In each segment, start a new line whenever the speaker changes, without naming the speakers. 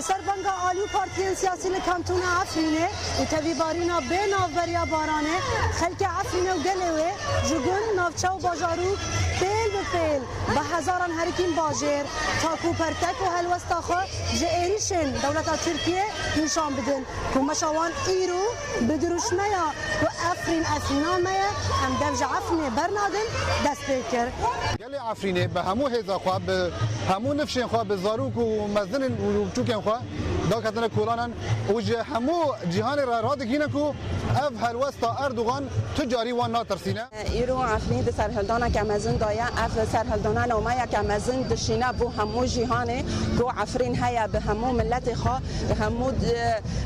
لسر بنگا آلیو پارتیین سیاسی لکانتون عفرینه و تبیبارینا بین آفبریا بارانه خلک عفرینه و گلوه جگون نافچه و باجارو پیل به پیل به هزاران هرکین باجر تاکو پرتک و هلوستا خو جئریشن دولت ترکیه نشان بدن که مشاوان ایرو بدروشمیا و افرینامه هم دفج عفرینه برنادن دست بکر
گل عفرینه به همو هزا خواه به همو نفشین خواه به زاروک و مزدن و چوکن خواه دا کتن کولانن و همو جهان را رادگینه کو اف هلوستا اردوغان تجاری وان ناترسینه
ایرو عفرین ده سرهلدانه که مزن دایا اف سرهلدانه نومایا که مزن دشینه بو همو جهانه کو عفرین هیا به همو ملت خواه همو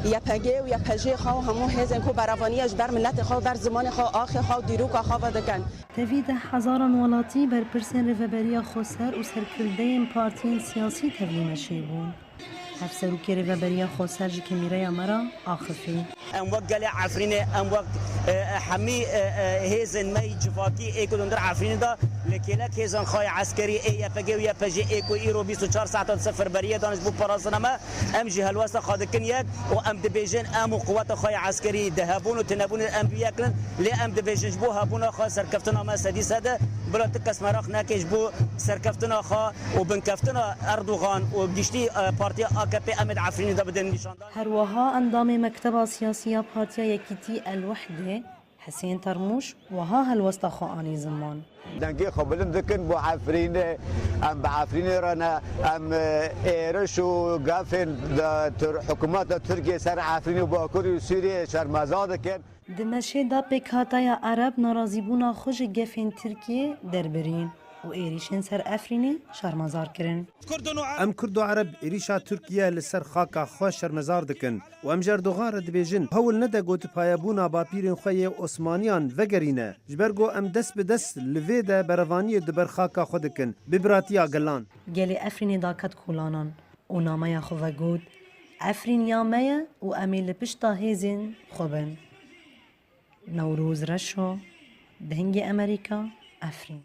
یپگه و یپجه خواه همو هزن کو براوانیش بر ملت خواه بر زمان خواه آخ خواه دیروک خواه دکن
تفید هزاران ولاتی بر پرسین رهبری خسر و سرکردین پارتیین سیاسی تبلیغ شیبون. افسرو که رهبری خسر جی میره مرا آخفی.
ام وقت گله عفرینه ام وقت همی هزن می جفاکی ایکو در عفرینه دا لکیلک هزن خای عسکری ای فگی و یا فجی ایکو ایرو 24 ساعت صفر بریه دانش بو پراسنامه ام جه الواسه خادکن یک و ام دبیجن ام قوت خای عسکری دهبون و تنبون ام بیاکن لی ام دبیجن بو هبون خا سرکفتنا سدیسه ده بلا تکس مراخ نکش بو سرکفتنا خا و بنکفتنا اردوغان و گشتی پارتی AKP امد عفرینه دا بدن نشان داد.
هر وها اندام مکتب سیاسی پارتی یکیتی الوحده حسین ترموش وها هالوسط خاني زمان
دنگی خبلن دکن بو عفرینه ام بعفرینه رانا ام ایرش و گافن حکومت ترکیه سر عفرینه و باکوری سوریه شرمزاد کن
دمشه دا پیکاتای عرب ناراضیبونا خوش گفین ترکیه دربرین و ایریشن سر افرینه شرمزار کرن
ام کردو عرب ایریشا ترکیه لسر خاکا خوش شرمزار دکن و ام جردوغار دبیجن هول نده گوت پایبونا با پیرین خوی عثمانیان وگرینه جبرگو ام دست به دست لویده بروانی دبر خاکا خودکن ببراتیا گلان
گلی افرینه داکت کولانان و نامه خو وگود افرین یامه و امیل پشتا هیزین خوبن نوروز رشو دهنگ امریکا افرین